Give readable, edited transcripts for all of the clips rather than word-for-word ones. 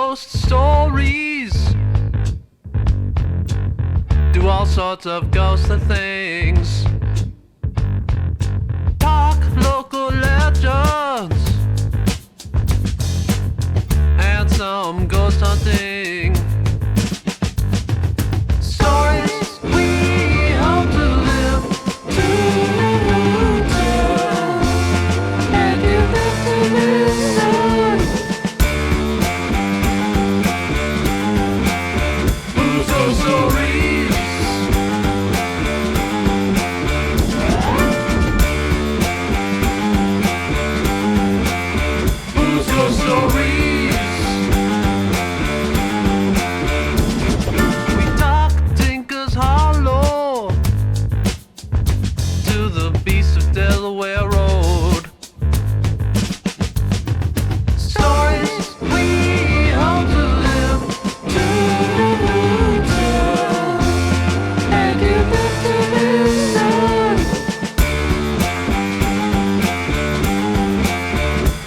Ghost Stories. Do all sorts of ghostly things. Talk local legends. And some ghost hunting. Stories we hope to live to tell. And you live to listen. Huz Ghost Stories. Huz Ghost Stories. We talk Tinker's Hollow to the beast of Delaware Road. Stories we hope to live to tell. And you live to listen.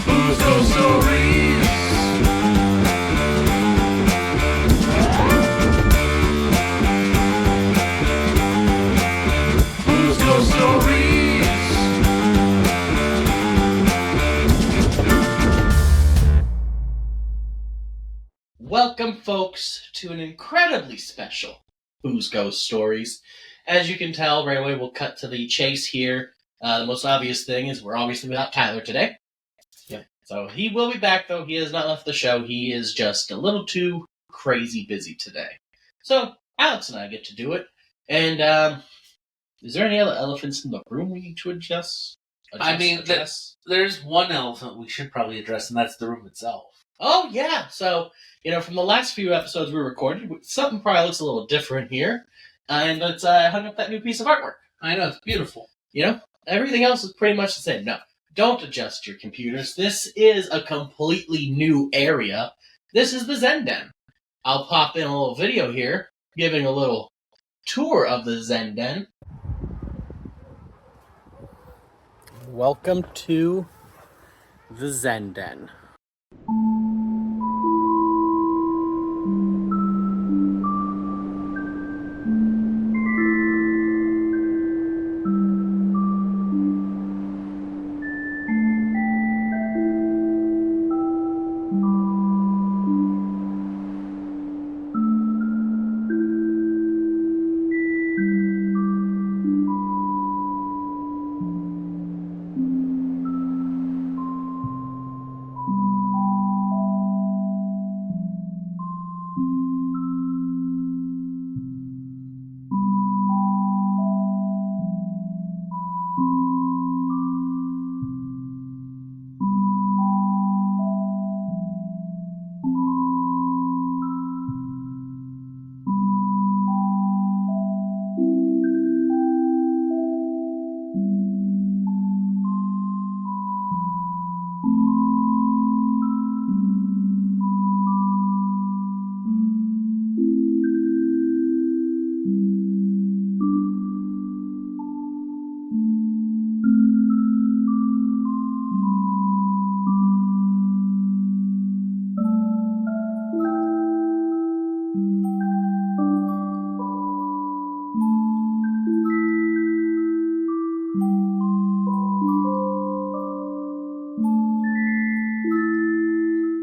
Huz Ghost Stories. Huz Ghost Stories. Welcome, folks, to an incredibly special Huz Ghost Stories. As you can tell, right away we'll cut to the chase here. The most obvious thing is we're obviously without Tyler today. Yeah. So he will be back, though. He has not left the show. He is just a little too crazy busy today. So Alex and I get to do it. And is there any other elephants in the room we need to address? There's one elephant we should probably address, and that's the room itself. Oh, yeah. So, from the last few episodes we recorded, something probably looks a little different here. And let's hung up that new piece of artwork. I know, it's beautiful. Everything else is pretty much the same. No, don't adjust your computers. This is a completely new area. This is the Zen Den. I'll pop in a little video here, giving a little tour of the Zen Den. Welcome to the Zen Den.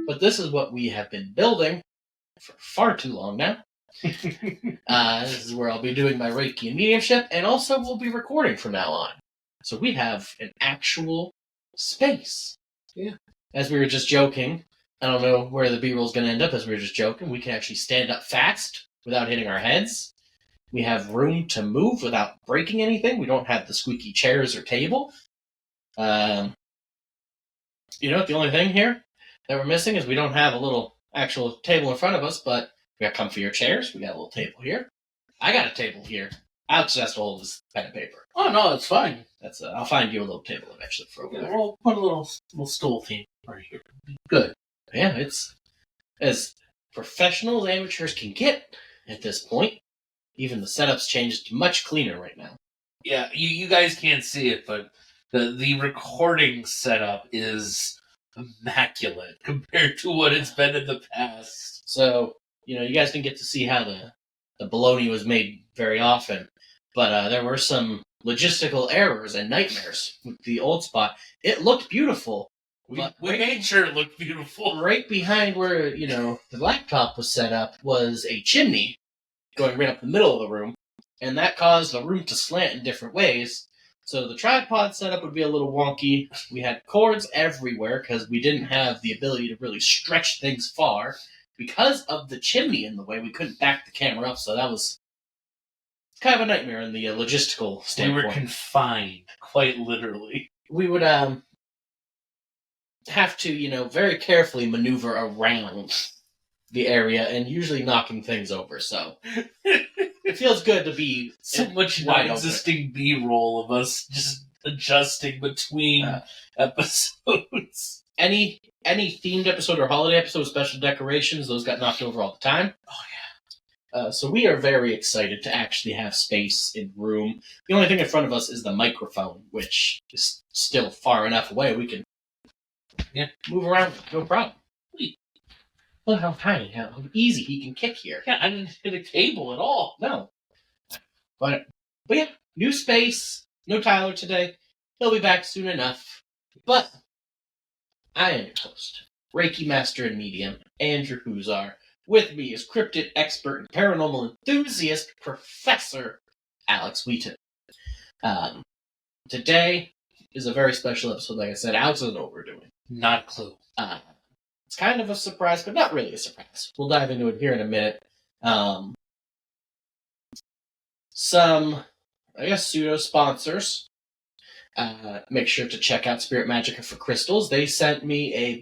But this is what we have been building for far too long now. This is where I'll be doing my Reiki and mediumship, and also we'll be recording from now on. So we have an actual space. Yeah. As we were just joking, I don't know where the B-roll's going to end up as we were just joking. We can actually stand up fast without hitting our heads. We have room to move without breaking anything. We don't have the squeaky chairs or table. The only thing here that we're missing is we don't have a little actual table in front of us, but we got comfier chairs. We got a little table here. I got a table here. Alex has to hold his pen and paper. Oh, no, it's fine. I'll find you a little table eventually for over there. We'll put a little stool theme right here. Good. Yeah, it's as professional as amateurs can get at this point. Even the setup's changed much cleaner right now. Yeah, you guys can't see it, but the recording setup is immaculate compared to what it's been in the past. So, you guys didn't get to see how the bologna was made very often, but there were some logistical errors and nightmares with the old spot. It looked beautiful. We But made sure it looked beautiful. right behind where, the laptop was set up was a chimney going right up the middle of the room, and that caused the room to slant in different ways. So the tripod setup would be a little wonky. We had cords everywhere because we didn't have the ability to really stretch things far. Because of the chimney in the way, we couldn't back the camera up, so that was kind of a nightmare in the logistical We standpoint. were confined, quite literally. We would have to, very carefully maneuver around the area and usually knocking things over, so it feels good to be So much wide non-existing B-roll of us just adjusting between episodes. Any themed episode or holiday episode with special decorations, those got knocked over all the time. Oh, yeah. So we are very excited to actually have space in room. The only thing in front of us is the microphone, which is still far enough away we can move around, no problem. Look how tiny, how easy he can kick here. Yeah, I didn't hit a cable at all. No. But yeah, new space. No Tyler today. He'll be back soon enough. But I am your host, Reiki Master and Medium, Andrew Huzar. With me is cryptid expert and paranormal enthusiast, Professor Alex Wheaton. Today is a very special episode, like I said. Alex doesn't know what we're doing. Not a clue. It's kind of a surprise, but not really a surprise. We'll dive into it here in a minute. Some, I guess, pseudo-sponsors. Make sure to check out Spirit Magica for crystals. They sent me a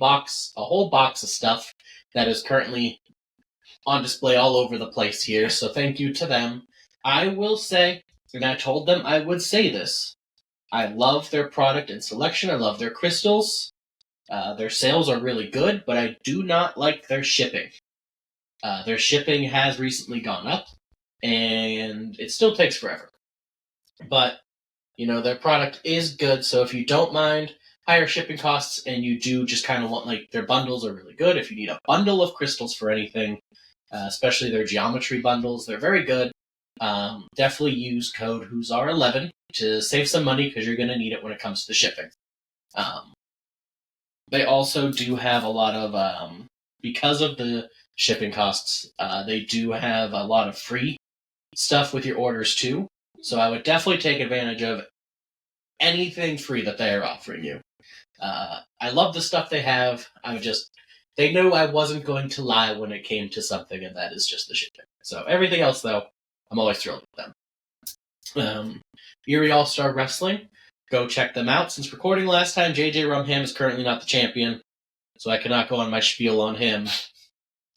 whole box of stuff that is currently on display all over the place here, so thank you to them. I will say, and I told them I would say this, I love their product and selection. I love their crystals. Their sales are really good, but I do not like their shipping. Their shipping has recently gone up, and it still takes forever. But, their product is good, so if you don't mind higher shipping costs and you do just kind of want, their bundles are really good. If you need a bundle of crystals for anything, especially their geometry bundles, they're very good. Definitely use code HUZAR11 to save some money because you're going to need it when it comes to shipping. They also do have a lot of, because of the shipping costs, they do have a lot of free stuff with your orders too. So I would definitely take advantage of anything free that they are offering you. I love the stuff they have. They knew I wasn't going to lie when it came to something, and that is just the shipping. So everything else, though, I'm always thrilled with them. Erie All-Star Wrestling. Go check them out. Since recording last time, JJ Rumham is currently not the champion, so I cannot go on my spiel on him.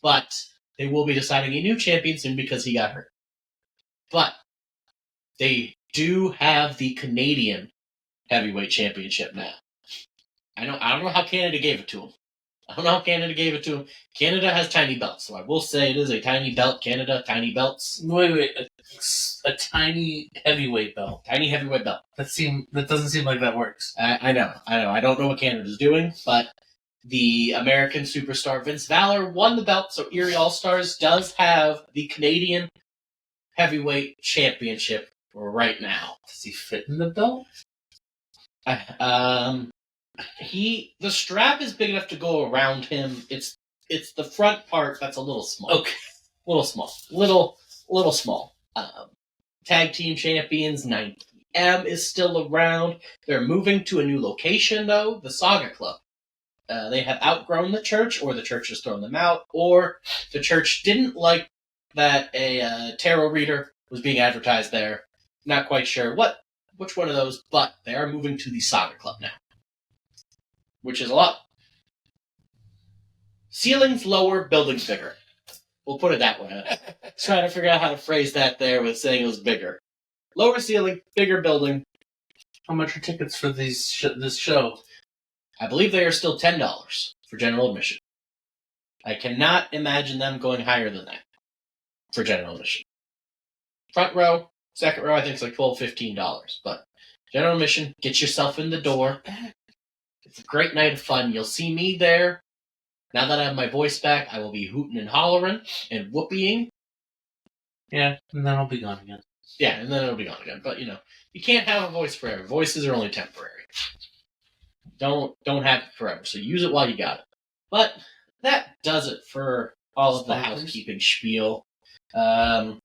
But they will be deciding a new champion soon because he got hurt. But they do have the Canadian Heavyweight Championship now. I don't know how Canada gave it to him. Canada has tiny belts, so I will say it is a tiny belt. Canada, tiny belts. Wait, a tiny heavyweight belt. Tiny heavyweight belt. That doesn't seem like that works. I know. I don't know what Canada's doing, but the American superstar Vince Valor won the belt, so Erie All-Stars does have the Canadian Heavyweight Championship right now. Does he fit in the belt? The strap is big enough to go around him. It's the front part that's a little small. Okay. Little small. Tag team champions 9PM is still around. They're moving to a new location though, the Saga Club. They have outgrown the church, or the church has thrown them out, or the church didn't like that a tarot reader was being advertised there. Not quite sure which one of those, but they are moving to the Saga Club now. Which is a lot. Ceilings lower, buildings bigger. We'll put it that way. Trying to figure out how to phrase that there with saying it was bigger. Lower ceiling, bigger building. How much are tickets for this show? I believe they are still $10 for general admission. I cannot imagine them going higher than that for general admission. Front row, second row, I think it's like $12, $15. But general admission, get yourself in the door. It's a great night of fun. You'll see me there. Now that I have my voice back, I will be hooting and hollering and whoopieing. Yeah, and then I'll be gone again. Yeah, and then it'll be gone again. But, you can't have a voice forever. Voices are only temporary. Don't have it forever, so use it while you got it. But that does it for all of the housekeeping spiel. So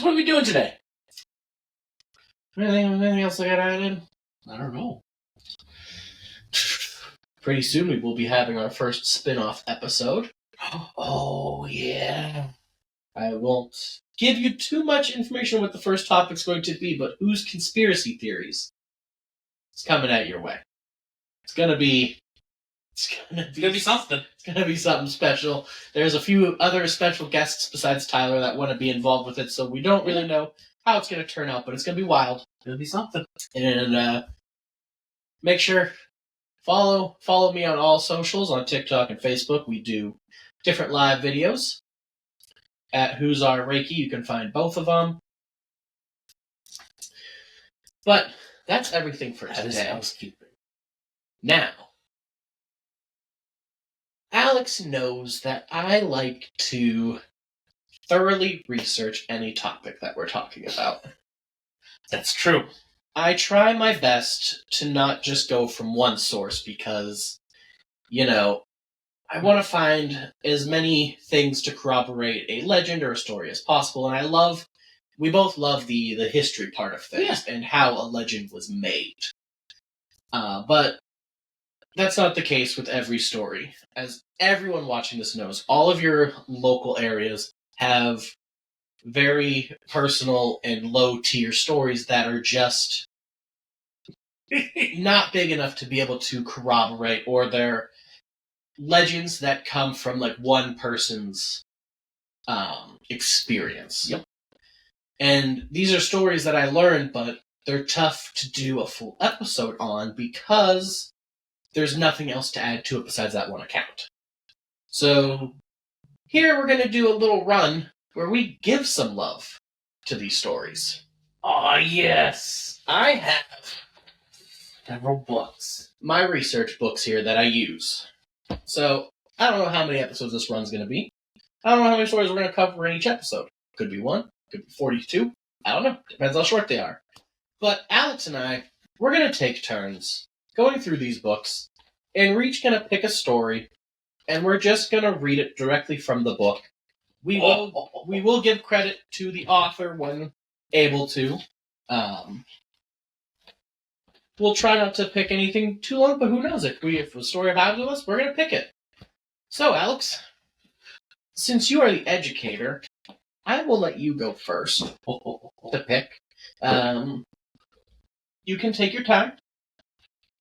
what are we doing today? Anything else I got added? I don't know. Pretty soon we will be having our first spin-off episode. Oh, yeah. I won't give you too much information on what the first topic's going to be, but whose conspiracy theories is coming at your way. It's gonna be something. It's gonna be something special. There's a few other special guests besides Tyler that want to be involved with it, so we don't really know how it's gonna turn out, but it's gonna be wild. It'll be something. And make sure follow me on all socials on TikTok and Facebook. We do different live videos at Who's Our Reiki. You can find both of them. But that's everything for That is today. housekeeping. Now, Alex knows that I like to thoroughly research any topic that we're talking about. That's true. I try my best to not just go from one source because, I want to find as many things to corroborate a legend or a story as possible. And we both love the history part of things and how a legend was made. But that's not the case with every story. As everyone watching this knows, all of your local areas have very personal and low-tier stories that are just not big enough to be able to corroborate, or they're legends that come from one person's experience. Yep. And these are stories that I learned, but they're tough to do a full episode on because there's nothing else to add to it besides that one account. So here we're going to do a little run where we give some love to these stories. Oh, yes. I have several books. My research books here that I use. So I don't know how many episodes this run's going to be. I don't know how many stories we're going to cover in each episode. Could be 1, could be 42. I don't know. Depends how short they are. But Alex and I, we're going to take turns going through these books, and we're each going to pick a story, and we're just going to read it directly from the book. We will give credit to the author when able to. We'll try not to pick anything too long, but who knows? If a story vibes with us, we're going to pick it. So, Alex, since you are the educator, I will let you go first to pick. You can take your time.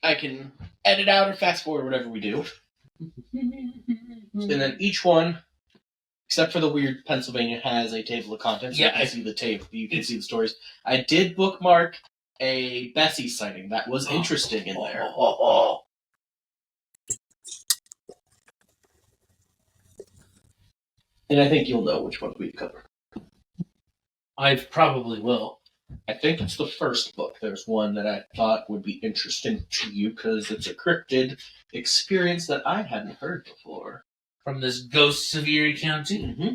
I can edit out or fast forward whatever we do. And then each one, except for the weird Pennsylvania, has a table of contents. Yeah, I see the table. You can see the stories. I did bookmark a Bessie sighting that was interesting in there. And I think you'll know which one we cover. I probably will. I think it's the first book. There's one that I thought would be interesting to you because it's a cryptid experience that I hadn't heard before. From this Ghosts of Erie County? Mm-hmm.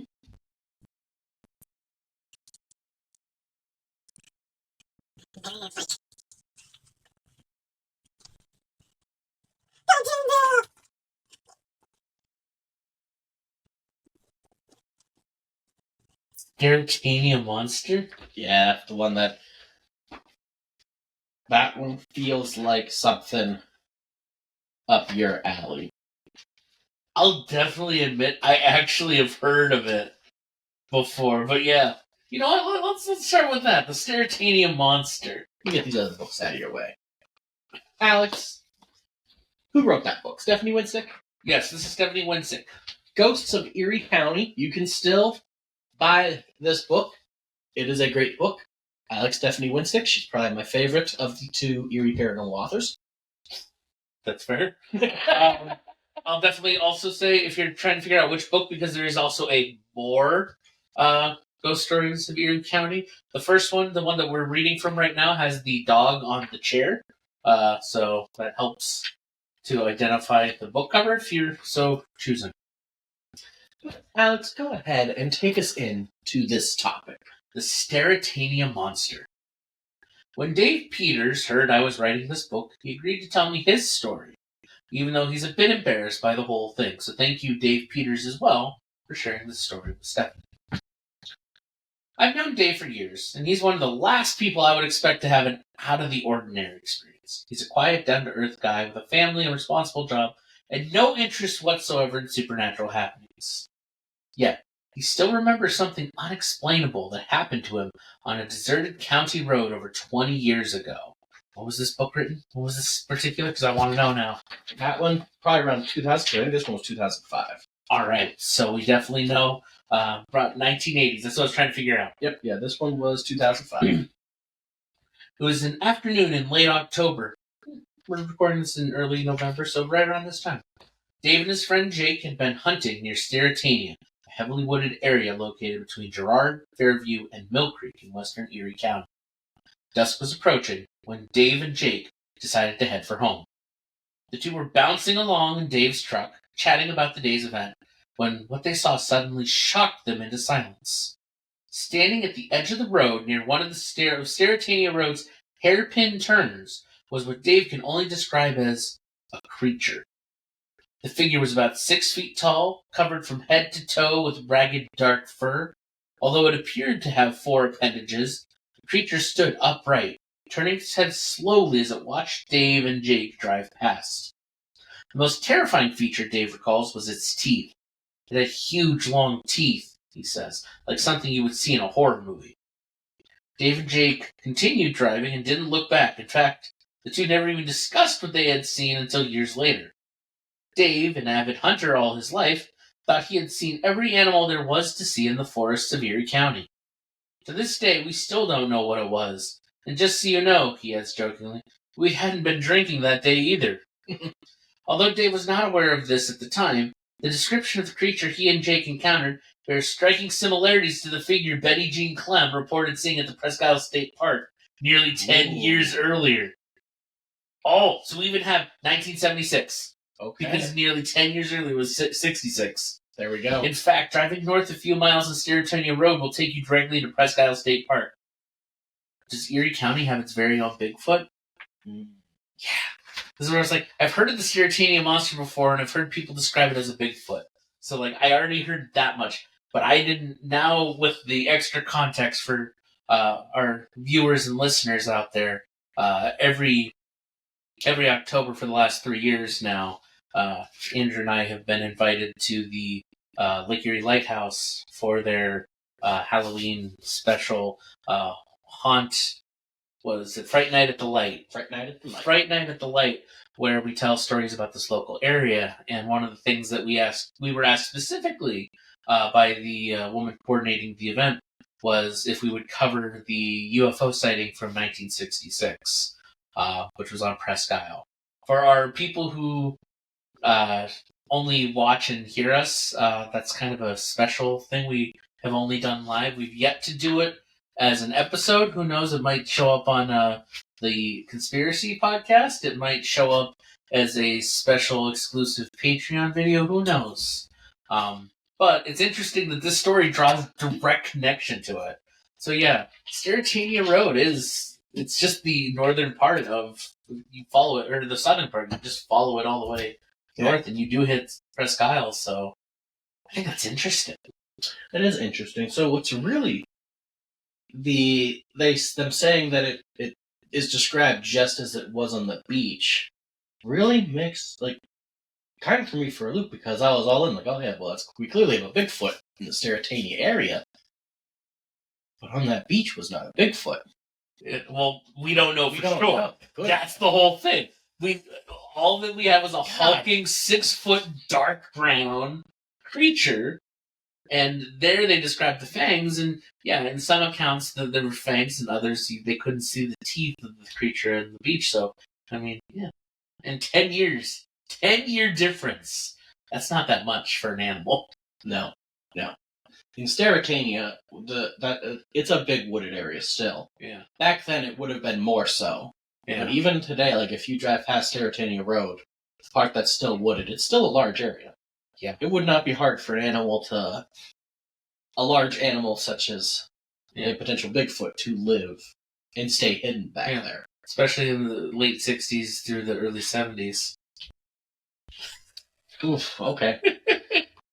Sterrettania Monster? Yeah, the one that one feels like something up your alley. I'll definitely admit I actually have heard of it before, but yeah. You know what? Let's start with that. The Sterrettania Monster. You get these other books out of your way. Alex, who wrote that book? Stephanie Winsick? Yes, this is Stephanie Winsick. Ghosts of Erie County. You can still buy this book. It is a great book. I like Stephanie Winsick. She's probably my favorite of the two Erie paranormal authors. That's fair. I'll definitely also say, if you're trying to figure out which book, because there is also a more Ghost Stories of Erie County. The first one, the one that we're reading from right now, has the dog on the chair. So that helps to identify the book cover if you're so choosing. Alex, go ahead and take us into this topic. The Sterrettania Monster. When Dave Peters heard I was writing this book, he agreed to tell me his story, even though he's a bit embarrassed by the whole thing. So thank you, Dave Peters, as well, for sharing this story with Stephanie. I've known Dave for years, and he's one of the last people I would expect to have an out-of-the-ordinary experience. He's a quiet, down-to-earth guy with a family and responsible job, and no interest whatsoever in supernatural happenings. Yet, he still remembers something unexplainable that happened to him on a deserted county road over 20 years ago. What was this book written? What was this particular? Because I want to know now. That one, probably around 2002. I think this one was 2005. All right, so we definitely know about 1980s. That's what I was trying to figure out. Yep, yeah, this one was 2005. It was an afternoon in late October. We're recording this in early November, so right around this time. Dave and his friend Jake had been hunting near Sterrettania, a heavily wooded area located between Girard, Fairview, and Mill Creek in western Erie County. Dusk was approaching when Dave and Jake decided to head for home. The two were bouncing along in Dave's truck, chatting about the day's event, when what they saw suddenly shocked them into silence. Standing at the edge of the road near one of the Sterrettania Road's hairpin turns was what Dave can only describe as a creature. The figure was about 6 feet tall, covered from head to toe with ragged dark fur. Although it appeared to have 4 appendages, the creature stood upright, turning its head slowly as it watched Dave and Jake drive past. The most terrifying feature, Dave recalls, was its teeth. It had huge, long teeth, he says, like something you would see in a horror movie. Dave and Jake continued driving and didn't look back. In fact, the two never even discussed what they had seen until years later. Dave, an avid hunter all his life, thought he had seen every animal there was to see in the forests of Erie County. To this day, we still don't know what it was. And just so you know, he adds jokingly, we hadn't been drinking that day either. Although Dave was not aware of this at the time, the description of the creature he and Jake encountered bears striking similarities to the figure Betty Jean Clem reported seeing at the Presque Isle State Park nearly 10 years earlier. Oh, so we even have 1976. Okay. Because nearly 10 years earlier was 66. There we go. In fact, driving north a few miles on Sterrettania Road will take you directly to Presque Isle State Park. Does Erie County have its very own Bigfoot? Yeah. This is where I was like, I've heard of the Sterrettania Monster before, and I've heard people describe it as a Bigfoot. So, like, I already heard that much. But I didn't, now with the extra context for our viewers and listeners out there, every October for the last 3 years now, Andrew and I have been invited to the Lake Erie Lighthouse for their Halloween special haunt. Was it Fright Night at the Light? Fright Night at the Light, where we tell stories about this local area. And one of the things that we were asked specifically by the woman coordinating the event was if we would cover the UFO sighting from 1966, which was on Presque Isle. For our people who only watch and hear us, that's kind of a special thing we have only done live. We've yet to do it as an episode. Who knows? It might show up on the Conspiracy podcast. It might show up as a special exclusive Patreon video. Who knows? But it's interesting that this story draws a direct connection to it. So yeah, Sterrettania Road it's just the northern part of, you follow it, or the southern part, you just follow it all the way north, and you do hit Presque Isle, so I think that's interesting. It is interesting. So what's really them saying that it is described just as it was on the beach really makes, like, kind of threw me for a loop, because I was all in, like, oh yeah, well, we clearly have a Bigfoot in the Sterrettania area, but on that beach was not a Bigfoot. Well, we don't know for sure. Know. That's the whole thing. All that we had was a hulking 6-foot dark brown creature, and there they described the fangs, and yeah, in some accounts there were fangs, and others they couldn't see the teeth of the creature on the beach. So I mean, yeah, and 10 years, 10-year difference. That's not that much for an animal. No. In Sterrettania, it's a big wooded area still. Yeah. Back then, it would have been more so. Yeah. But even today, like, if you drive past Sterrettania Road, part that's still wooded. It's still a large area. Yeah. It would not be hard for a large animal such as a potential Bigfoot to live and stay hidden back there. Especially in the late 60s through the early 70s. Oof, okay.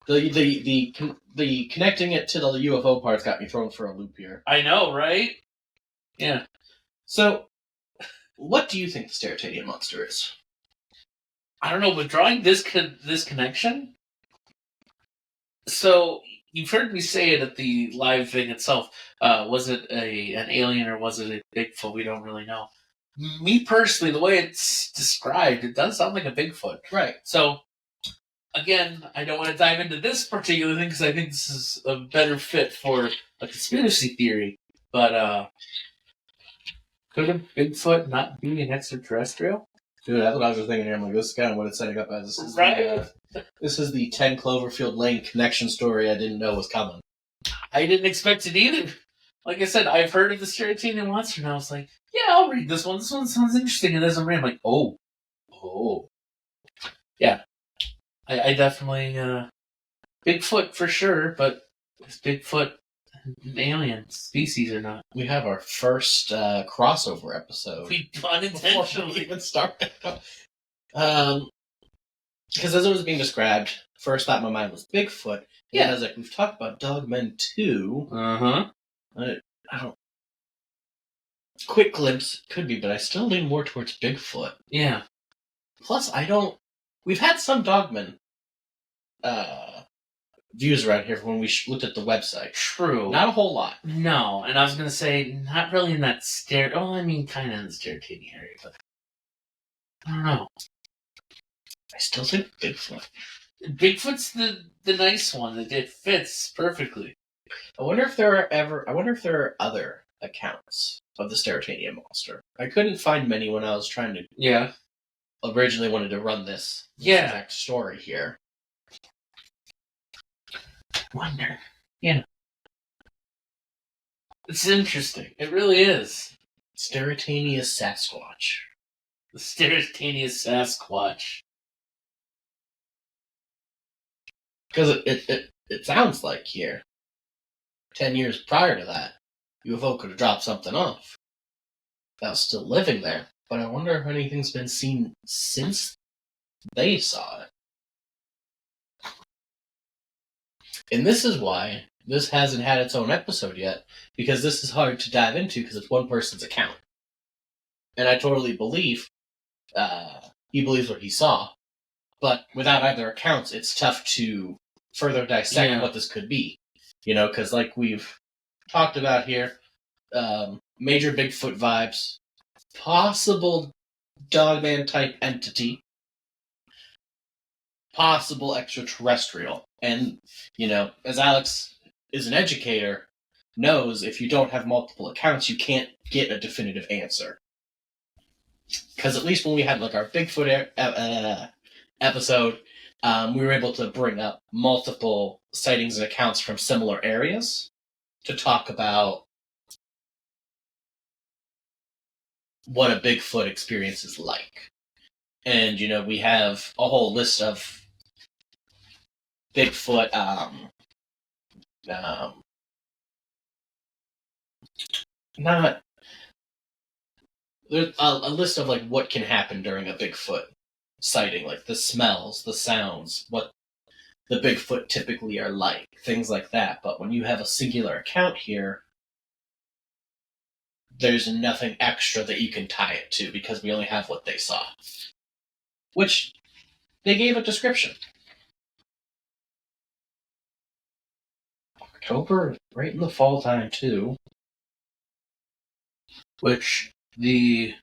the connecting it to the UFO parts got me thrown for a loop here. I know, right? Yeah. So, what do you think the Sterrettania Monster is? I don't know, but drawing this connection. So you've heard me say it at the live thing itself. Was it an alien or was it a Bigfoot? We don't really know. Me personally, the way it's described, it does sound like a Bigfoot. Right. So again, I don't want to dive into this particular thing because I think this is a better fit for a conspiracy theory. But could a Bigfoot not be an extraterrestrial? Dude, that's what I was just thinking. I'm like, this is kind of what it's setting up as. This is the 10 Cloverfield Lane connection story I didn't know was coming. I didn't expect it either. Like I said, I've heard of the Sterrettania Monster, and I was like, yeah, I'll read this one. This one sounds interesting. And as I'm reading, I'm like, oh. Yeah. I definitely, Bigfoot for sure, but is Bigfoot an alien species or not? We have our first crossover episode. We Before we unintentionally. even started. Because as it was being described, first thought in my mind was Bigfoot. Yeah. And I was like, we've talked about Dogmen too. Uh-huh. I don't. Quick glimpse could be, but I still lean more towards Bigfoot. Yeah. Plus, I don't. We've had some Dogmen views around here when we looked at the website. True. Not a whole lot. No, and I was going to say, not really in that well, I mean, kind of in the Sterrettania area, but I don't know. I still think Bigfoot. Bigfoot's the nice one. It fits perfectly. I wonder if there are other accounts of the Sterrettania Monster. I couldn't find many when I was trying to. Yeah. Originally wanted to run this exact story here. Wonder. Yeah. It's interesting. It really is. Sterrettania Sasquatch. The Sterrettania Sasquatch. Because it sounds like here, 10 years prior to that, UFO could have dropped something off that was still living there. But I wonder if anything's been seen since they saw it. And this is why this hasn't had its own episode yet, because this is hard to dive into because it's one person's account. And I totally believe he believes what he saw. But without either accounts, it's tough to further dissect what this could be. You know, because like we've talked about here, major Bigfoot vibes, possible Dogman type entity, possible extraterrestrial. And, you know, as Alex is an educator, knows if you don't have multiple accounts, you can't get a definitive answer. Because at least when we had like our Bigfoot episode, we were able to bring up multiple sightings and accounts from similar areas to talk about what a Bigfoot experience is like. And, you know, we have a whole list of Bigfoot, not... There's a list of, like, what can happen during a Bigfoot sighting, like the smells, the sounds, what the Bigfoot typically are like, things like that. But when you have a singular account here, there's nothing extra that you can tie it to because we only have what they saw. Which, they gave a description. October, right in the fall time, too. Which the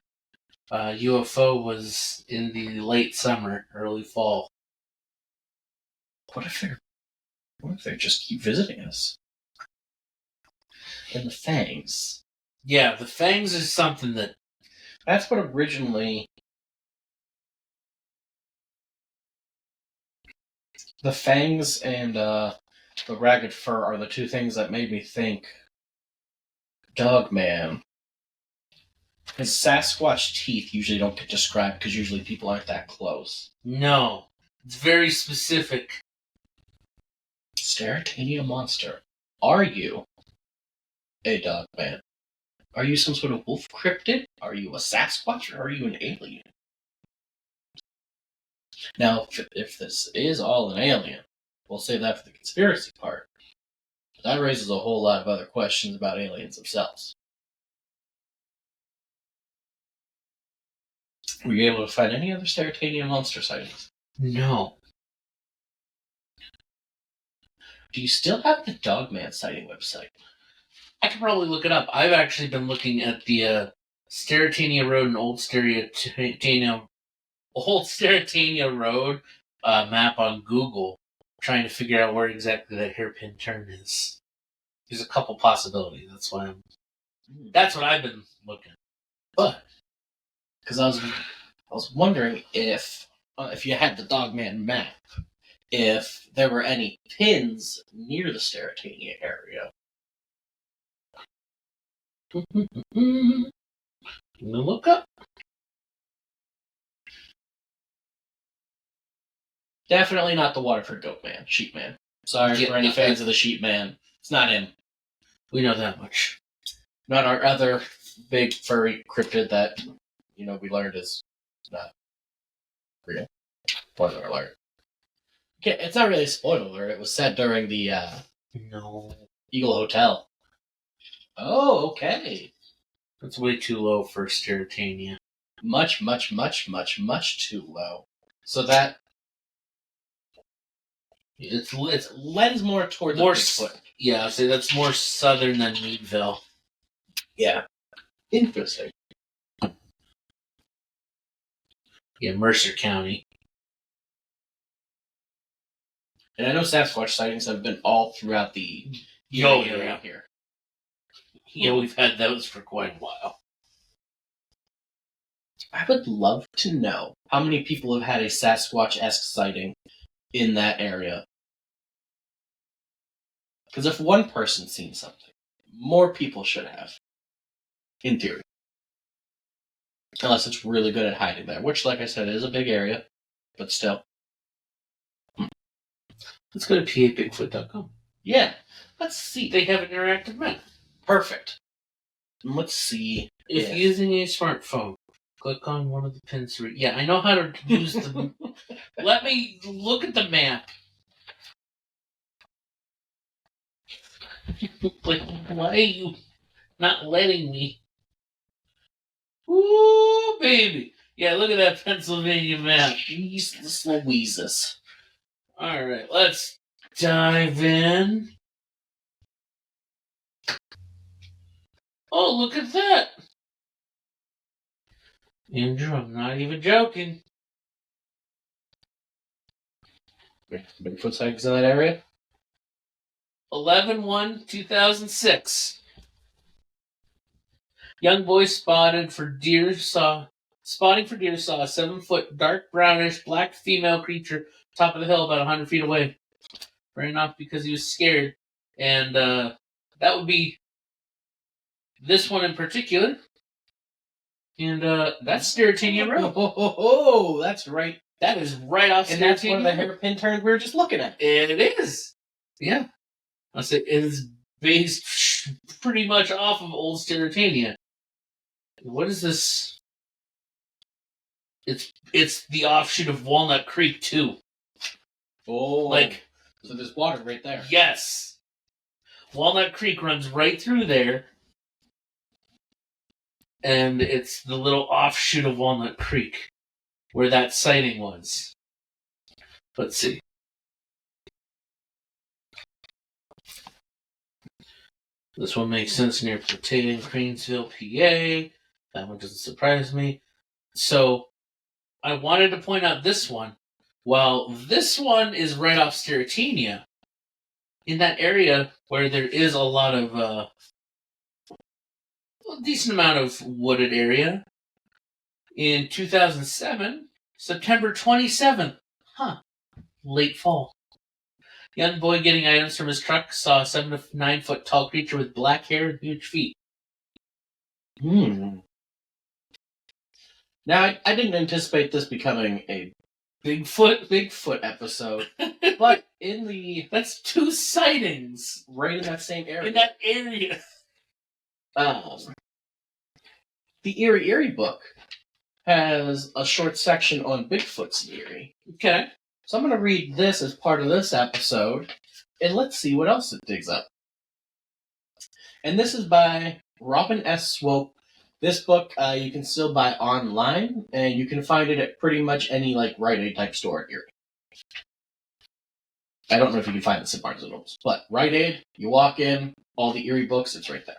UFO was in the late summer, early fall. What if they just keep visiting us? And the fangs. Yeah, the fangs is something that... That's what originally... The fangs and the ragged fur are the two things that made me think Dogman. Because Sasquatch teeth usually don't get described because usually people aren't that close. No. It's very specific. Sterrettania Monster. Are you a dog man? Are you some sort of wolf cryptid? Are you a Sasquatch or are you an alien? Now, if this is all an alien, we'll save that for the conspiracy part. That raises a whole lot of other questions about aliens themselves. Were you able to find any other Sterrettania Monster sightings? No. Do you still have the Dogman sighting website? I can probably look it up. I've actually been looking at the Sterrettania Road and Old Sterrettania Road map on Google, trying to figure out where exactly that hairpin turn is. There's a couple possibilities. That's what I've been looking. But because I was wondering if you had the Dogman map, if there were any pins near the Sterrettania area. I'm gonna look up. Definitely not the Waterford Goat Man, Sheep Man. Sorry for any fans of the Sheep Man. It's not him. We know that much. Not our other big furry cryptid that, we learned is not real. Spoiler alert. Okay, it's not really a spoiler alert. It was said during the No. Eagle Hotel. Oh, okay. That's way too low for Sterrettania. Much, much, much, much, much too low. So that it lends more toward the Bigfoot. Yeah, I'd say that's more southern than Meadville. Yeah. Interesting. Yeah, Mercer County. And I know Sasquatch sightings have been all throughout the area here. Yeah, we've had those for quite a while. I would love to know how many people have had a Sasquatch-esque sighting in that area. Because if one person's seen something, more people should have. In theory. Unless it's really good at hiding there, which, like I said, is a big area, but still. Let's go to PABigfoot.com. Yeah, let's see. They have an interactive map. Perfect. Let's see. If using a smartphone, click on one of the pins to read. Yeah, I know how to use the... Let me look at the map. Like, why are you not letting me? Ooh, baby. Yeah, look at that Pennsylvania map. Jesus Louises. Alright, let's dive in. Oh, look at that. Andrew, I'm not even joking. Bigfoot sightings in that area? 11/1/2006. Young boy spotting for deer saw a 7-foot dark brownish black female creature top of the hill about 100 feet away. Ran off because he was scared. And that would be this one in particular. And that's Sterrettania Road. Oh, that's right. That is right off And that's one of the Sterrettania Road. hairpin turns we were just looking at. It is. Yeah. I say it is based pretty much off of Old Sterrettania. What is this? It's the offshoot of Walnut Creek too. Oh. Like, so there's water right there. yes. Walnut Creek runs right through there. And it's the little offshoot of Walnut Creek where that sighting was. Let's see. This one makes sense near Potato, Cranesville, PA. That one doesn't surprise me. So, I wanted to point out this one. While this one is right off Sterrettania, in that area where there is a lot of, a decent amount of wooded area, in 2007, September 27th, late fall. Young boy getting items from his truck saw a 7 to 9 foot tall creature with black hair and huge feet. Now, I didn't anticipate this becoming a Bigfoot episode, but in the That's 2 sightings right in that same area, in that area. um, the Erie book has a short section on Bigfoots in Erie. Okay. So I'm going to read this as part of this episode, and let's see what else it digs up. And this is by Robin S. Swope. This book you can still buy online, and you can find it at pretty much any Rite Aid type store in Erie. I don't know if you can find this at Barnes & Nobles, but Rite Aid, you walk in, all the Erie books, it's right there.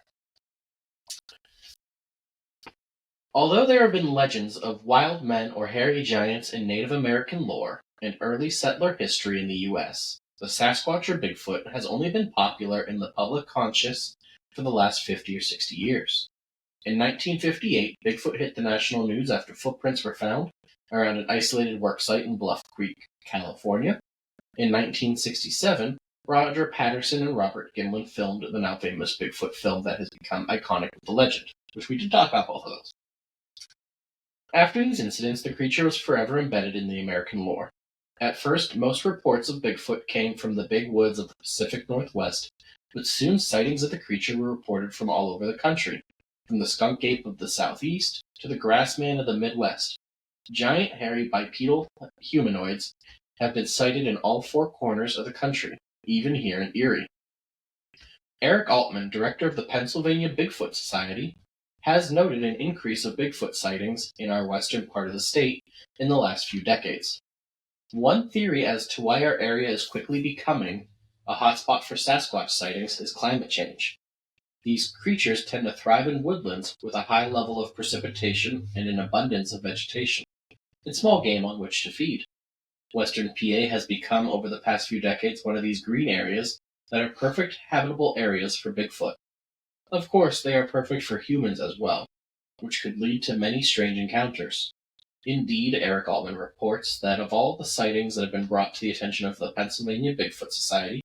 Although there have been legends of wild men or hairy giants in Native American lore and early settler history in the U.S., the Sasquatch or Bigfoot has only been popular in the public conscious for the last 50 or 60 years. In 1958, Bigfoot hit the national news after footprints were found around an isolated work site in Bluff Creek, California. In 1967, Roger Patterson and Robert Gimlin filmed the now famous Bigfoot film that has become iconic with the legend, which we did talk about both of those. After these incidents, the creature was forever embedded in the American lore. At first, most reports of Bigfoot came from the big woods of the Pacific Northwest, but soon sightings of the creature were reported from all over the country, from the skunk ape of the Southeast to the grassman of the Midwest. Giant, hairy, bipedal humanoids have been sighted in all 4 corners of the country, even here in Erie. Eric Altman, director of the Pennsylvania Bigfoot Society, has noted an increase of Bigfoot sightings in our western part of the state in the last few decades. One theory as to why our area is quickly becoming a hotspot for Sasquatch sightings is climate change. These creatures tend to thrive in woodlands with a high level of precipitation and an abundance of vegetation, and small game on which to feed. Western PA has become, over the past few decades, one of these green areas that are perfect habitable areas for Bigfoot. Of course, they are perfect for humans as well, which could lead to many strange encounters. Indeed, Eric Altman reports that of all the sightings that have been brought to the attention of the Pennsylvania Bigfoot Society,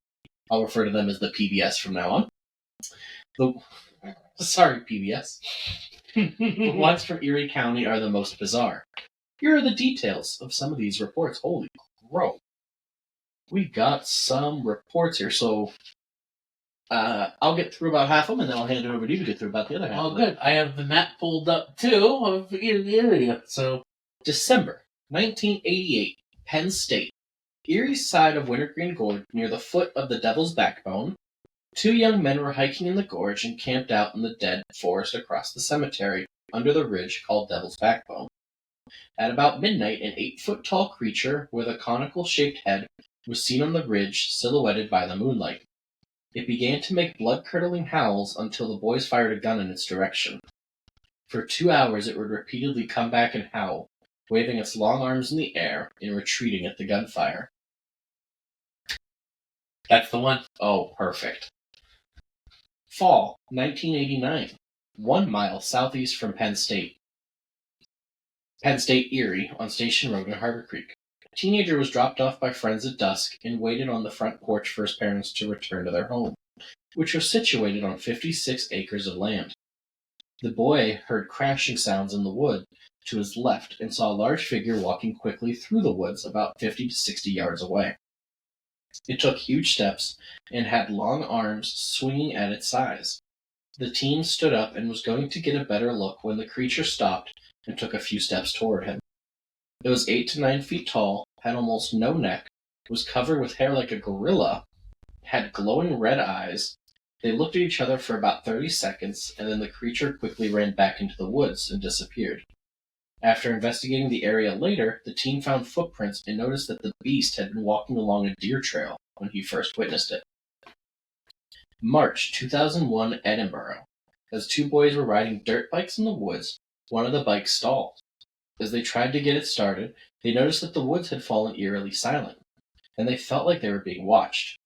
I'll refer to them as the PBS from now on. Sorry, PBS. The ones from Erie County are the most bizarre. Here are the details of some of these reports. Holy crow. We got some reports here, so I'll get through about half of them, and then I'll hand it over to you to get through about the other half. Oh, good. I have the map pulled up, too, of the area. So, December 1988, Penn State. Erie's side of Wintergreen Gorge, near the foot of the Devil's Backbone, 2 young men were hiking in the gorge and camped out in the dead forest across the cemetery under the ridge called Devil's Backbone. At about midnight, an 8-foot-tall creature with a conical-shaped head was seen on the ridge, silhouetted by the moonlight. It began to make blood-curdling howls until the boys fired a gun in its direction. For 2 hours it would repeatedly come back and howl, waving its long arms in the air and retreating at the gunfire. that's the one. Oh, perfect. Fall, 1989. 1 mile southeast from Penn State, Erie, on Station Road in Harbor Creek. A teenager was dropped off by friends at dusk and waited on the front porch for his parents to return to their home, which was situated on 56 acres of land. The boy heard crashing sounds in the wood to his left and saw a large figure walking quickly through the woods about 50 to 60 yards away. It took huge steps and had long arms swinging at its sides. The teen stood up and was going to get a better look when the creature stopped and took a few steps toward him. It was 8 to 9 feet tall, had almost no neck, was covered with hair like a gorilla, had glowing red eyes. They looked at each other for about 30 seconds, and then the creature quickly ran back into the woods and disappeared. After investigating the area later, the teen found footprints and noticed that the beast had been walking along a deer trail when he first witnessed it. March 2001, Edinburgh. As 2 boys were riding dirt bikes in the woods, one of the bikes stalled. As they tried to get it started, they noticed that the woods had fallen eerily silent, and they felt like they were being watched.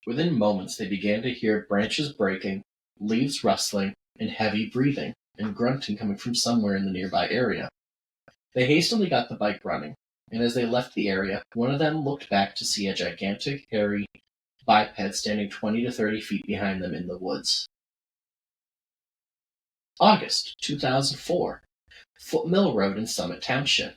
Within moments, they began to hear branches breaking, leaves rustling, and heavy breathing and grunting coming from somewhere in the nearby area. They hastily got the bike running, and as they left the area, one of them looked back to see a gigantic, hairy biped standing 20 to 30 feet behind them in the woods. August 2004. Footmill Road in Summit Township.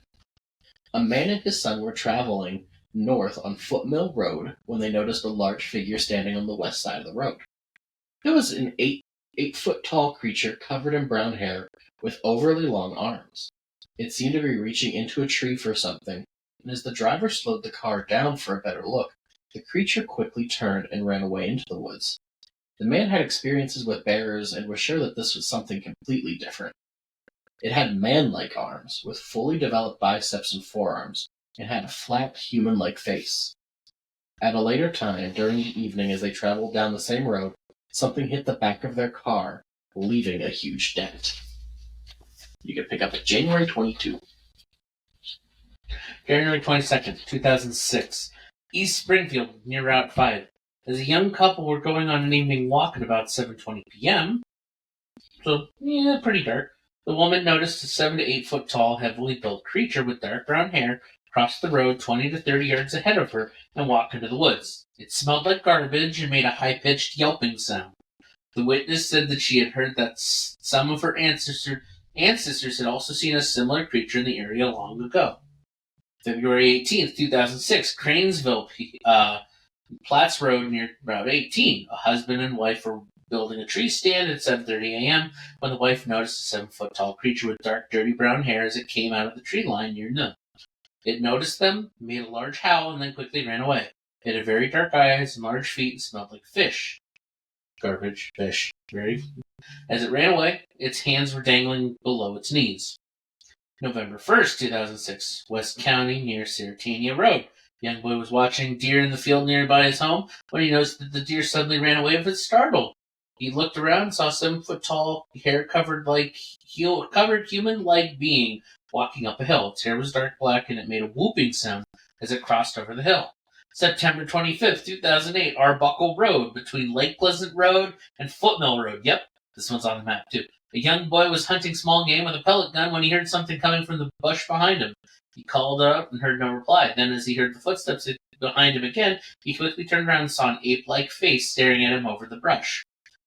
A man and his son were traveling north on Footmill Road when they noticed a large figure standing on the west side of the road. It was an 8 foot tall creature covered in brown hair with overly long arms. It seemed to be reaching into a tree for something, and as the driver slowed the car down for a better look, the creature quickly turned and ran away into the woods. The man had experiences with bears and was sure that this was something completely different. It had man-like arms, with fully developed biceps and forearms, and had a flat, human-like face. At a later time, during the evening as they traveled down the same road, something hit the back of their car, leaving a huge dent. You can pick up at January 22. January 22nd, 2006. East Springfield, near Route 5. As a young couple were going on an evening walk at about 7:20 p.m., so, pretty dark, the woman noticed a 7 to 8 foot tall, heavily built creature with dark brown hair cross the road 20 to 30 yards ahead of her and walk into the woods. It smelled like garbage and made a high-pitched yelping sound. The witness said that she had heard that some of her ancestors had also seen a similar creature in the area long ago. February 18th, 2006, Cranesville, Platts Road near Route 18. A husband and wife were building a tree stand at 7:30 a.m. when the wife noticed a 7 foot tall creature with dark, dirty brown hair as it came out of the tree line near them. It noticed them, made a large howl, and then quickly ran away. It had very dark eyes and large feet and smelled like fish. Garbage, fish, As it ran away, its hands were dangling below its knees. November 1st, 2006, West County near Sterrettania Road. The young boy was watching deer in the field nearby his home when he noticed that the deer suddenly ran away with it startled. He looked around and saw a 7 foot tall, hair-covered human-like being walking up a hill. Its hair was dark black and it made a whooping sound as it crossed over the hill. September 25th, 2008, Arbuckle Road between Lake Pleasant Road and Footmill Road. Yep, this one's on the map too. A young boy was hunting small game with a pellet gun when he heard something coming from the bush behind him. He called out and heard no reply. Then, as he heard the footsteps behind him again, he quickly turned around and saw an ape-like face staring at him over the brush.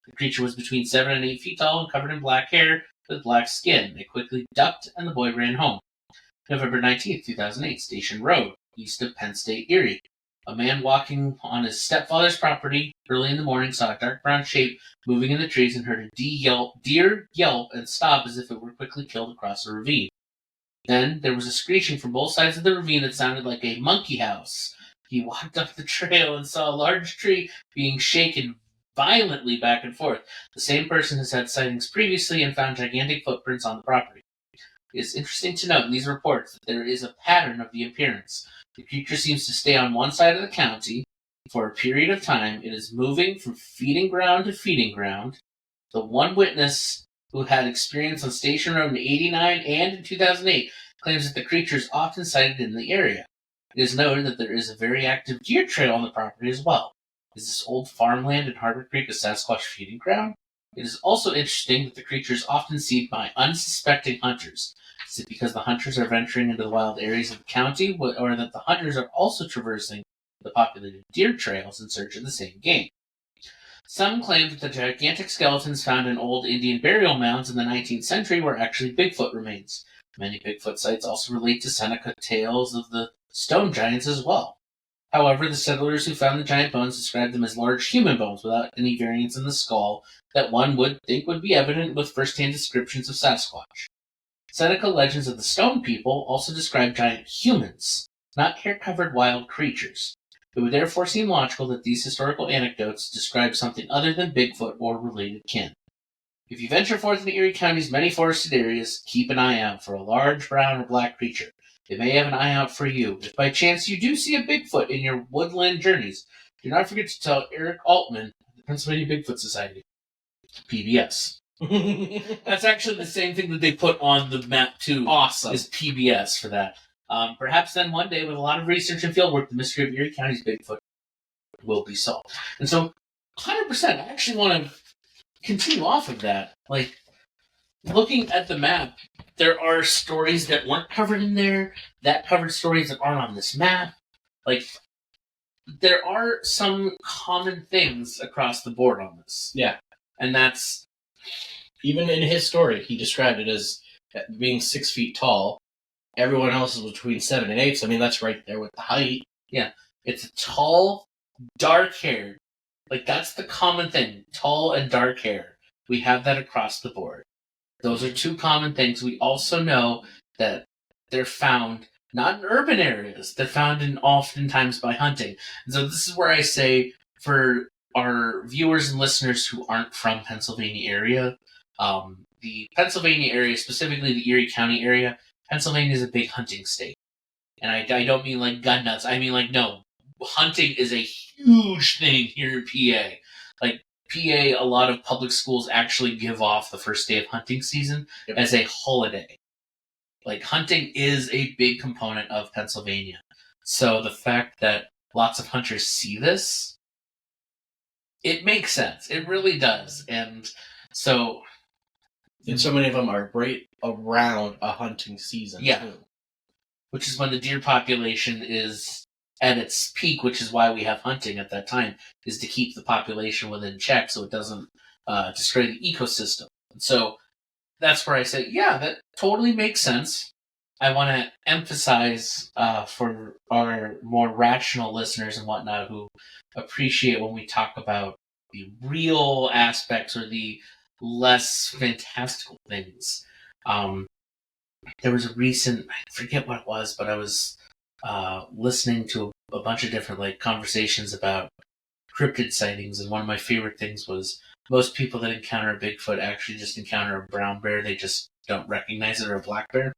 The creature was between 7 and 8 feet tall and covered in black hair with black skin. It quickly ducked and the boy ran home. November 19th, 2008, Station Road, east of Penn State, Erie. A man walking on his stepfather's property early in the morning saw a dark brown shape moving in the trees and heard a deer yelp and stop as if it were quickly killed across a ravine. Then there was a screeching from both sides of the ravine that sounded like a monkey house. He walked up the trail and saw a large tree being shaken violently back and forth. The same person has had sightings previously and found gigantic footprints on the property. It is interesting to note in these reports that there is a pattern of the appearance. The creature seems to stay on one side of the county for a period of time. It is moving from feeding ground to feeding ground. The one witness who had experience on Station Road in 1989 and in 2008 claims that the creature is often sighted in the area. It is noted that there is a very active deer trail on the property as well. Is this old farmland in Harbor Creek a Sasquatch feeding ground? It is also interesting that the creature is often seen by unsuspecting hunters. Is it because the hunters are venturing into the wild areas of the county, or that the hunters are also traversing the populated deer trails in search of the same game? Some claim that the gigantic skeletons found in old Indian burial mounds in the 19th century were actually Bigfoot remains. Many Bigfoot sites also relate to Seneca tales of the stone giants as well. However, the settlers who found the giant bones described them as large human bones without any variance in the skull that one would think would be evident with first-hand descriptions of Sasquatch. Seneca legends of the stone people also describe giant humans, not hair-covered wild creatures. It would therefore seem logical that these historical anecdotes describe something other than Bigfoot or related kin. If you venture forth into Erie County's many forested areas, keep an eye out for a large brown or black creature. It may have an eye out for you. If by chance you do see a Bigfoot in your woodland journeys, do not forget to tell Eric Altman of the Pennsylvania Bigfoot Society. PBS. That's actually the same thing that they put on the map too. Awesome. Is PBS for that. Perhaps then one day, with a lot of research and fieldwork, the mystery of Erie County's Bigfoot will be solved. And so, 100%, I actually want to continue off of that. Like, looking at the map, there are stories that weren't covered in there, that covered stories that aren't on this map. Like, there are some common things across the board on this. Yeah. And that's... Even in his story, he described it as being 6 feet tall. Everyone else is between 7 and 8. So I mean, that's right there with the height. It's a tall, dark hair. Like, that's the common thing. Tall and dark hair. We have that across the board. Those are two common things. We also know that they're found not in urban areas. They're found in oftentimes by hunting. And so this is where I say, for our viewers and listeners who aren't from Pennsylvania area, the Pennsylvania area, specifically the Erie County area, Pennsylvania is a big hunting state. And I don't mean like gun nuts. I mean like, no, hunting is a huge thing here in PA. Like, PA, a lot of public schools actually give off the first day of hunting season as a holiday. Like, hunting is a big component of Pennsylvania. So the fact that lots of hunters see this, it makes sense. It really does. And so many of them are right around a hunting season, too. Which is when the deer population is at its peak, which is why we have hunting at that time, is to keep the population within check so it doesn't destroy the ecosystem. And so that's where I say, yeah, that totally makes sense. I want to emphasize for our more rational listeners and whatnot who appreciate when we talk about the real aspects or the less fantastical things. There was a recent, I forget what it was, but I was listening to a bunch of different like conversations about cryptid sightings, and one of my favorite things was most people that encounter a Bigfoot actually just encounter a brown bear. They just don't recognize it, or a black bear.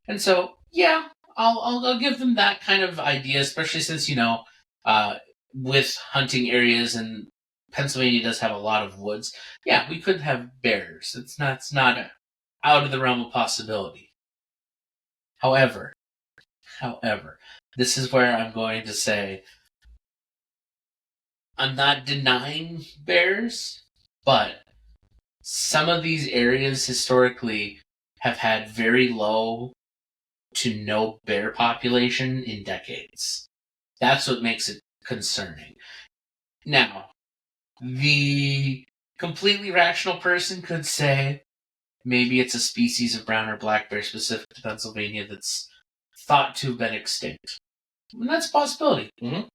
And so, yeah, I'll give them that kind of idea, especially since, with hunting areas, and Pennsylvania does have a lot of woods. Yeah, we could have bears. It's not out of the realm of possibility. However, this is where I'm going to say, I'm not denying bears, but some of these areas historically have had very low to no bear population in decades. That's what makes it concerning. Now, the completely rational person could say maybe it's a species of brown or black bear specific to Pennsylvania that's thought to have been extinct. And that's a possibility. Mm-hmm.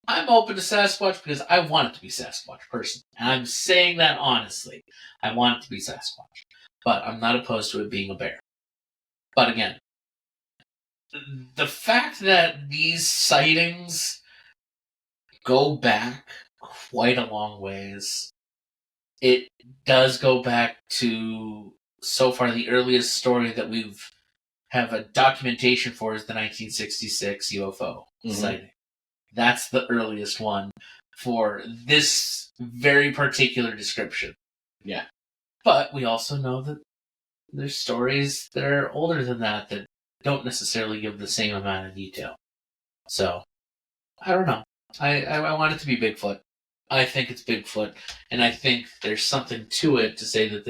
I'm open to Sasquatch because I want it to be Sasquatch, personally. And I'm saying that honestly. I want it to be Sasquatch. But I'm not opposed to it being a bear. But again, the fact that these sightings go back quite a long ways, it does go back to, so far, the earliest story that we've have a documentation for is the 1966 UFO sighting. That's the earliest one for this very particular description. Yeah. But we also know that there's stories that are older than that don't necessarily give the same amount of detail. So, I don't know. I want it to be Bigfoot. I think it's Bigfoot, and I think there's something to it to say that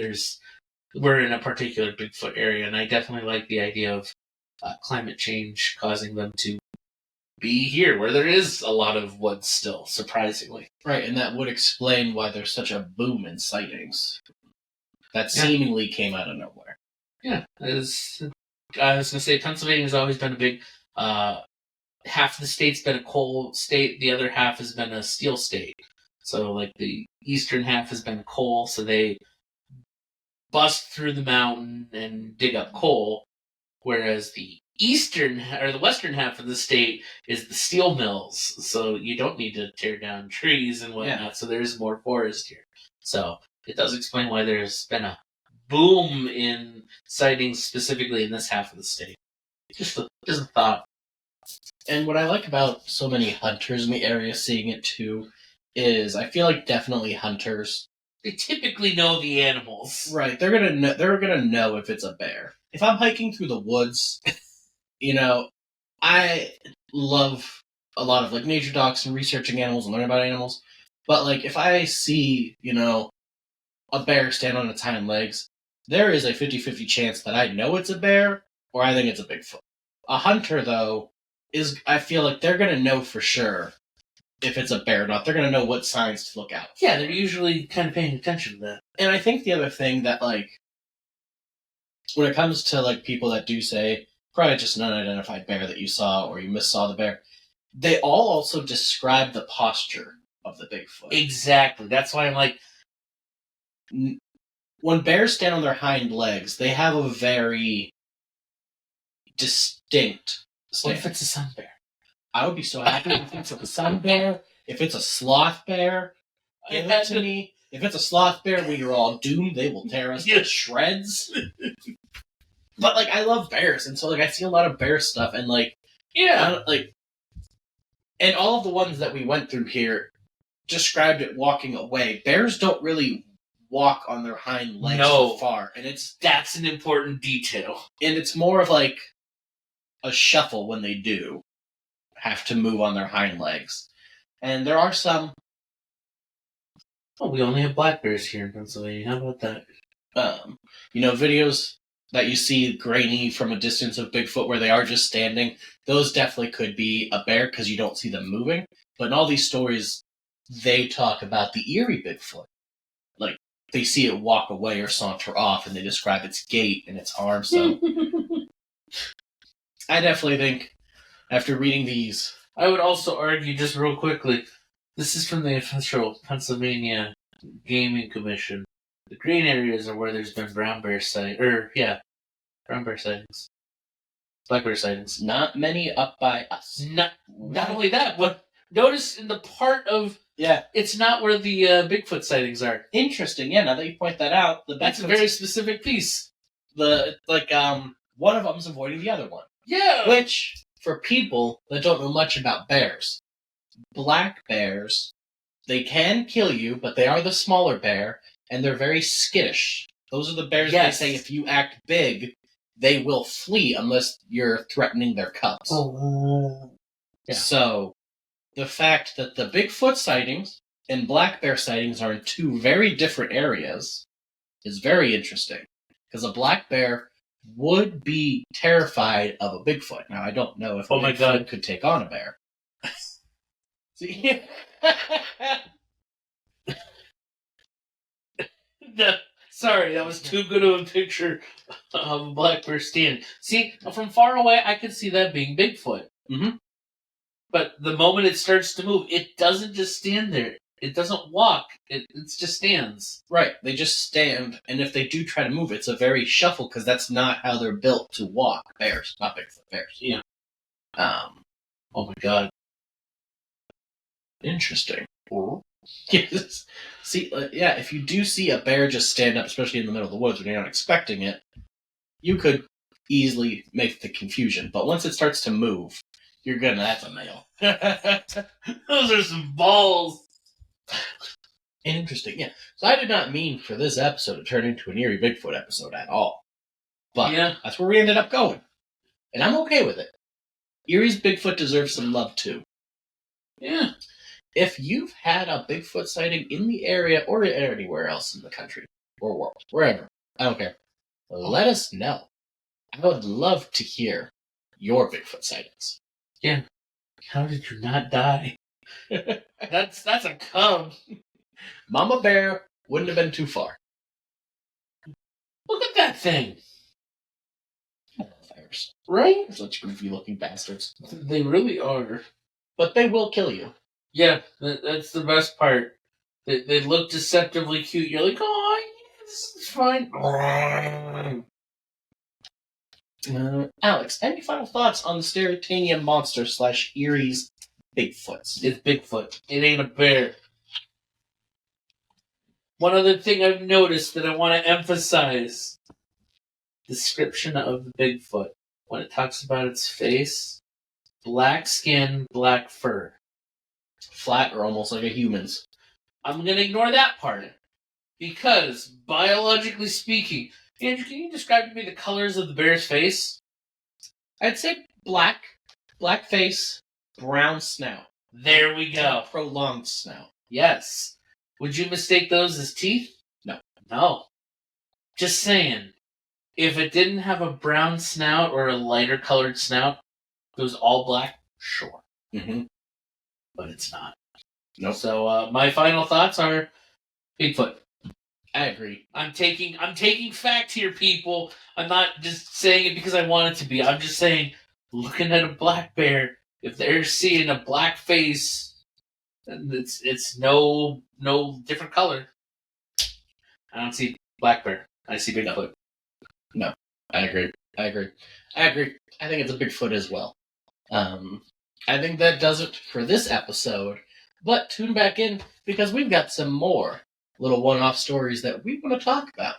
we're in a particular Bigfoot area, and I definitely like the idea of climate change causing them to be here, where there is a lot of woods still, surprisingly. Right, and that would explain why there's such a boom in sightings. That seemingly came out of nowhere. Yeah, I was going to say, Pennsylvania has always been a big... half the state's been a coal state, the other half has been a steel state. So, like, the eastern half has been coal, so they bust through the mountain and dig up coal, whereas the western half of the state is the steel mills, so you don't need to tear down trees and whatnot, so there's more forest here. So it does explain why there's been a boom in sightings specifically in this half of the state. Just a thought. And what I like about so many hunters in the area seeing it too is I feel like definitely hunters, they typically know the animals. Right, they're gonna know if it's a bear. If I'm hiking through the woods, I love a lot of like nature docs and researching animals and learning about animals. But like if I see, a bear stand on its hind legs, there is a 50-50 chance that I know it's a bear or I think it's a Bigfoot. A hunter though I feel like they're gonna know for sure if it's a bear or not. They're gonna know what signs to look out for. Yeah, they're usually kind of paying attention to that. And I think the other thing that when it comes to like people that do say probably just an unidentified bear that you saw or you missaw the bear, they all also describe the posture of the Bigfoot. Exactly. That's why I'm like, When bears stand on their hind legs, they have a very distinct what stance. if it's a sun bear? I would be so happy if it's a sun bear, if it's a sloth bear, give it to me. If it's a sloth bear, we are all doomed. They will tear us to shreds. But like, I love bears, and so like I see a lot of bear stuff, and like, and all of the ones that we went through here described it walking away. Bears don't really walk on their hind legs so far, and that's an important detail. And it's more of like a shuffle when they do have to move on their hind legs. And there are some. Oh, we only have black bears here in Pennsylvania. How about that? Videos that you see grainy from a distance of Bigfoot where they are just standing, those definitely could be a bear because you don't see them moving. But in all these stories, they talk about the Erie Bigfoot. Like, they see it walk away or saunter off, and they describe its gait and its arms. So, I definitely think, after reading these... I would also argue, just real quickly, this is from the official Pennsylvania Gaming Commission. The green areas are where there's been brown bear sightings. Brown bear sightings. Black bear sightings. Not many up by us. Not only that, but notice in the part of... Yeah. It's not where the Bigfoot sightings are. Interesting. Yeah, now that you point that out, that's a very specific piece. One of them's avoiding the other one. Yeah. Which, for people that don't know much about bears, black bears, they can kill you, but they are the smaller bear, and they're very skittish. Those are the bears they say if you act big, they will flee unless you're threatening their cubs. Oh. Yeah. So, the fact that the Bigfoot sightings and black bear sightings are in two very different areas is very interesting. Because a black bear would be terrified of a Bigfoot. Now, I don't know if a Bigfoot could take on a bear. See? Sorry, that was too good of a picture of a black bear standing. See, from far away, I could see that being Bigfoot. Mm-hmm. But the moment it starts to move, it doesn't just stand there. It doesn't walk. It just stands. Right. They just stand, and if they do try to move, it's a very shuffle, because that's not how they're built to walk. Bears. Not Bigfoot. Bears. Yeah. Oh my god. Interesting. Yes. See, if you do see a bear just stand up, especially in the middle of the woods when you're not expecting it, you could easily make the confusion. But once it starts to move, you're gonna, that's a male. Those are some balls. Interesting, yeah. So I did not mean for this episode to turn into an Erie Bigfoot episode at all. But that's where we ended up going. And I'm okay with it. Erie's Bigfoot deserves some love too. Yeah. If you've had a Bigfoot sighting in the area or anywhere else in the country or world, wherever, I don't care, let us know. I would love to hear your Bigfoot sightings. Yeah. How did you not die? That's a cub. Mama Bear wouldn't have been too far. Look at that thing. Bears. Right? They're such goofy looking bastards. They really are. But they will kill you. Yeah, that's the best part. They look deceptively cute. You're like, oh, this is fine. Alex, any final thoughts on the Sterrettania Monster / Erie's Bigfoots? It's Bigfoot. It ain't a bear. One other thing I've noticed that I want to emphasize. Description of the Bigfoot. When it talks about its face, black skin, black fur. Flat or almost like a human's. I'm going to ignore that part. Because, biologically speaking, Andrew, can you describe to me the colors of the bear's face? I'd say black face, brown snout. There we go. Prolonged snout. Yes. Would you mistake those as teeth? No. No. Just saying. If it didn't have a brown snout or a lighter colored snout, it was all black, sure. Mm-hmm. But it's not. Nope. So my final thoughts are Bigfoot. I agree. I'm taking fact here, people. I'm not just saying it because I want it to be. I'm just saying, looking at a black bear, if they're seeing a black face, then it's no different color. I don't see black bear. I see Bigfoot. No, I agree. I think it's a Bigfoot as well. I think that does it for this episode. But tune back in because we've got some more little one-off stories that we want to talk about.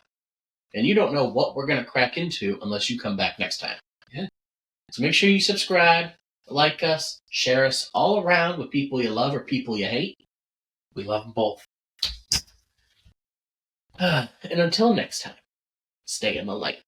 And you don't know what we're going to crack into unless you come back next time. Yeah. So make sure you subscribe, like us, share us all around with people you love or people you hate. We love them both. And until next time, stay in the light.